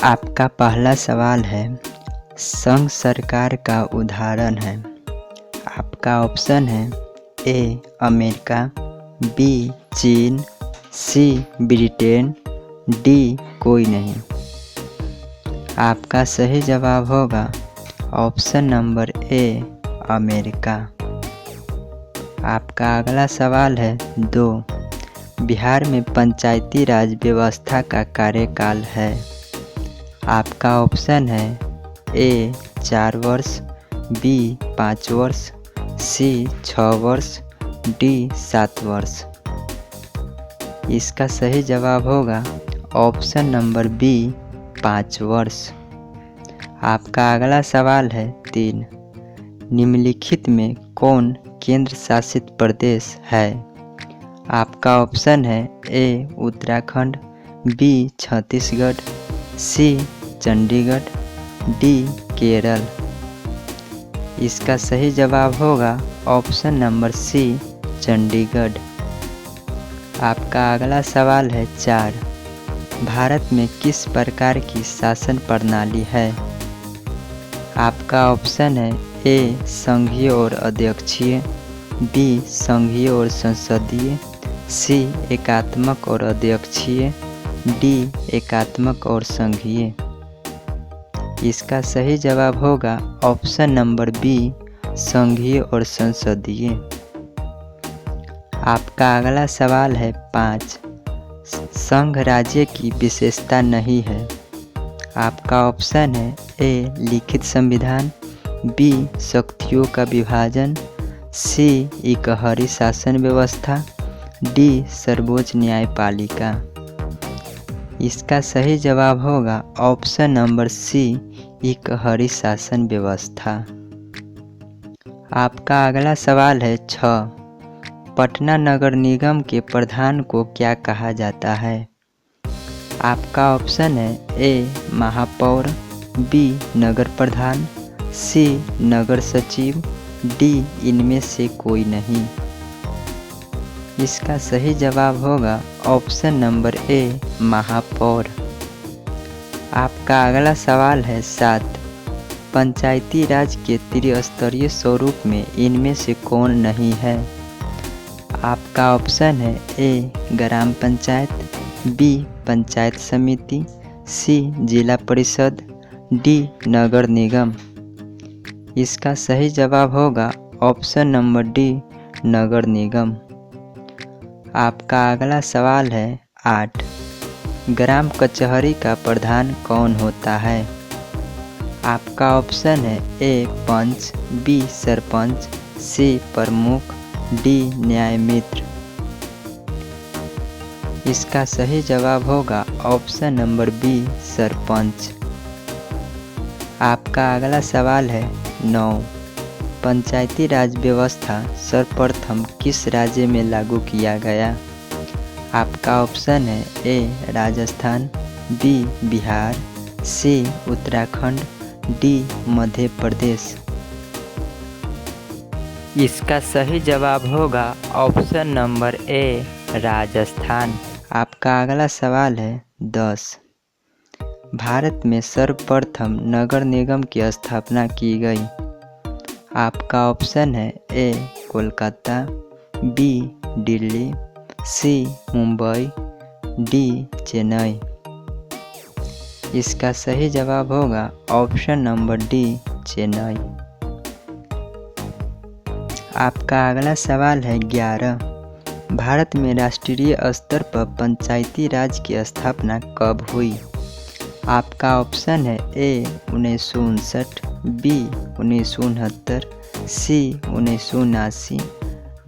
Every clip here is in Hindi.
आपका पहला सवाल है, संघ सरकार का उदाहरण है। आपका ऑप्शन है ए अमेरिका, बी चीन, सी ब्रिटेन, डी कोई नहीं। आपका सही जवाब होगा ऑप्शन नंबर ए अमेरिका। आपका अगला सवाल है 2। बिहार में पंचायती राज व्यवस्था का कार्यकाल है। आपका ऑप्शन है ए 4 वर्ष, बी 5 वर्ष, सी 6 वर्ष, डी 7 वर्ष। इसका सही जवाब होगा ऑप्शन नंबर बी 5 वर्ष। आपका अगला सवाल है 3। निम्नलिखित में कौन केंद्र शासित प्रदेश है। आपका ऑप्शन है ए उत्तराखंड, बी छत्तीसगढ़, सी चंडीगढ़, डी केरल। इसका सही जवाब होगा ऑप्शन नंबर सी चंडीगढ़। आपका अगला सवाल है 4। भारत में किस प्रकार की शासन प्रणाली है। आपका ऑप्शन है ए संघीय और अध्यक्षीय, बी संघीय और संसदीय, सी एकात्मक और अध्यक्षीय, डी एकात्मक और संघीय। इसका सही जवाब होगा ऑप्शन नंबर बी संघीय और संसदीय। आपका अगला सवाल है 5। संघ राज्य की विशेषता नहीं है। आपका ऑप्शन है ए लिखित संविधान, बी शक्तियों का विभाजन, सी इकहरी शासन व्यवस्था, डी सर्वोच्च न्यायपालिका। इसका सही जवाब होगा ऑप्शन नंबर सी इकहरी शासन व्यवस्था। आपका अगला सवाल है 6। पटना नगर निगम के प्रधान को क्या कहा जाता है। आपका ऑप्शन है ए महापौर, बी नगर प्रधान, सी नगर सचिव, डी इनमें से कोई नहीं। इसका सही जवाब होगा ऑप्शन नंबर ए महापौर। आपका अगला सवाल है 7। पंचायती राज के त्रिस्तरीय स्वरूप में इनमें से कौन नहीं है। आपका ऑप्शन है ए ग्राम पंचायत, बी पंचायत समिति, सी जिला परिषद, डी नगर निगम। इसका सही जवाब होगा ऑप्शन नंबर डी नगर निगम। आपका अगला सवाल है 8। ग्राम कचहरी का प्रधान कौन होता है। आपका ऑप्शन है ए पंच, बी सरपंच, सी प्रमुख, डी न्याय मित्र। इसका सही जवाब होगा ऑप्शन नंबर बी सरपंच। आपका अगला सवाल है 9। पंचायती राज व्यवस्था सर्वप्रथम किस राज्य में लागू किया गया। आपका ऑप्शन है ए राजस्थान, बी बिहार, सी उत्तराखंड, डी मध्य प्रदेश। इसका सही जवाब होगा ऑप्शन नंबर ए राजस्थान। आपका अगला सवाल है 10। भारत में सर्वप्रथम नगर निगम की स्थापना की गई। आपका ऑप्शन है ए कोलकाता, बी दिल्ली, सी मुंबई, डी चेन्नई। इसका सही जवाब होगा ऑप्शन नंबर डी चेन्नई। आपका अगला सवाल है 11। भारत में राष्ट्रीय स्तर पर पंचायती राज की स्थापना कब हुई। आपका ऑप्शन है ए 1959, बी 1969, सी 1979,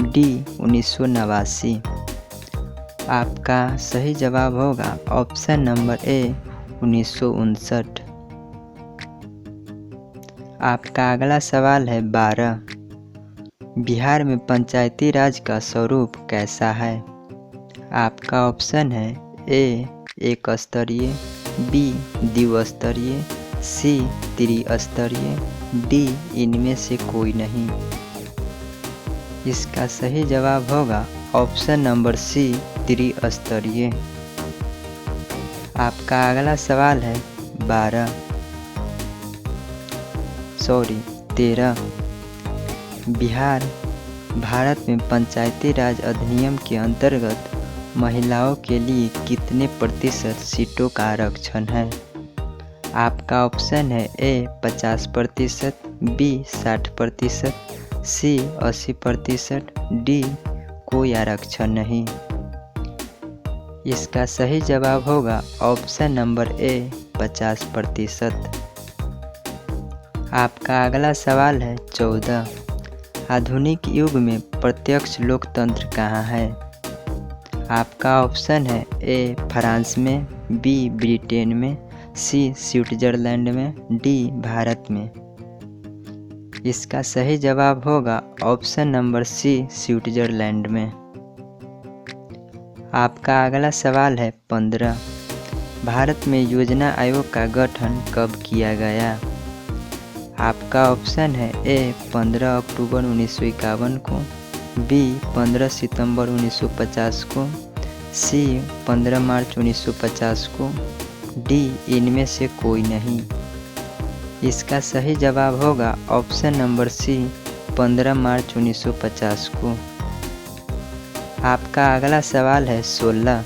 डी 1989। आपका सही जवाब होगा ऑप्शन नंबर ए 1959। आपका अगला सवाल है 12। बिहार में पंचायती राज का स्वरूप कैसा है। आपका ऑप्शन है ए एक स्तरीय, बी द्विस्तरीय, सी त्रिस्तरीय, डी इनमें से कोई नहीं। इसका सही जवाब होगा ऑप्शन नंबर सी त्रिस्तरीय। आपका अगला सवाल है 13। बिहार भारत में पंचायती राज अधिनियम के अंतर्गत महिलाओं के लिए कितने प्रतिशत सीटों का आरक्षण है? आपका ऑप्शन है ए 50%, बी 60%, सी 80%, डी कोई आरक्षण नहीं। इसका सही जवाब होगा ऑप्शन नंबर ए 50%। आपका अगला सवाल है 14। आधुनिक युग में प्रत्यक्ष लोकतंत्र कहाँ है? आपका ऑप्शन है ए फ्रांस में, बी ब्रिटेन में, सी स्विट्जरलैंड में, डी भारत में। इसका सही जवाब होगा ऑप्शन नंबर सी स्विट्जरलैंड में। आपका अगला सवाल है 15। भारत में योजना आयोग का गठन कब किया गया? आपका ऑप्शन है ए 15 अक्टूबर 1951 को, बी 15 सितंबर 1950 को, सी 15 मार्च 1950 को, डी इनमें से कोई नहीं। इसका सही जवाब होगा ऑप्शन नंबर सी 15 मार्च 1950 को। आपका अगला सवाल है 16।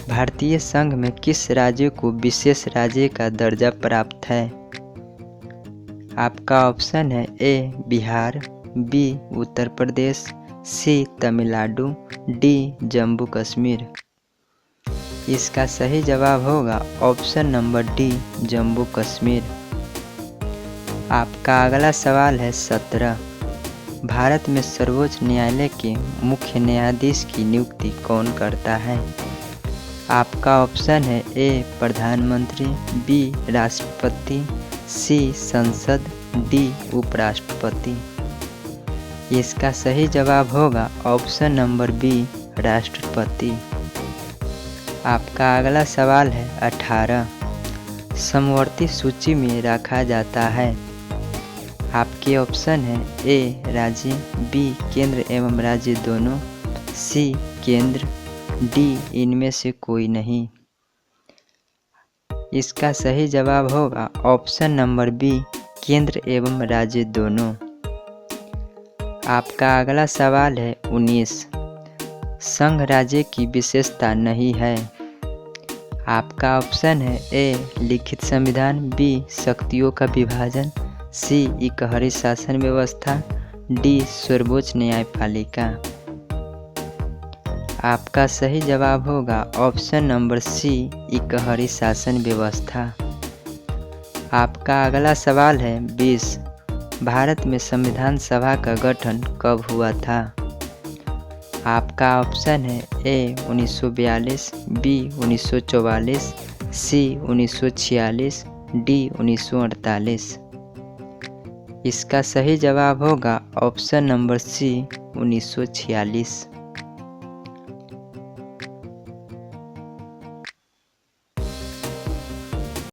भारतीय संघ में किस राज्य को विशेष राज्य का दर्जा प्राप्त है? आपका ऑप्शन है ए बिहार, बी उत्तर प्रदेश, सी तमिलनाडु, डी जम्मू कश्मीर। इसका सही जवाब होगा option number D Jammu Kashmir. आपका अगला सवाल है 17। भारत में सर्वोच्च न्यायालय के मुख्य न्यायाधीश की नियुक्ति कौन करता है? आपका ऑप्शन है ए प्रधानमंत्री, बी राष्ट्रपति, सी संसद, डी उपराष्ट्रपति। इसका सही जवाब होगा ऑप्शन नंबर बी राष्ट्रपति। आपका अगला सवाल है 18। समवर्ती सूची में रखा जाता है। आपके ऑप्शन है ए राज्य, बी केंद्र एवं राज्य दोनों, सी केंद्र, डी इनमें से कोई नहीं। इसका सही जवाब होगा ऑप्शन नंबर बी केंद्र एवं राज्य दोनों। आपका अगला सवाल है 19। संघ राज्य की विशेषता नहीं है। आपका ऑप्शन है ए लिखित संविधान, बी शक्तियों का विभाजन, सी इकहरी शासन व्यवस्था, डी सर्वोच्च न्यायपालिका। आपका सही जवाब होगा ऑप्शन नंबर सी इकहरी शासन व्यवस्था। आपका अगला सवाल है 20। भारत में संविधान सभा का गठन कब हुआ था? आपका ऑप्शन है ए 1942, बी 1944, सी 1946, डी 1948। इसका सही जवाब होगा ऑप्शन नंबर सी 1946।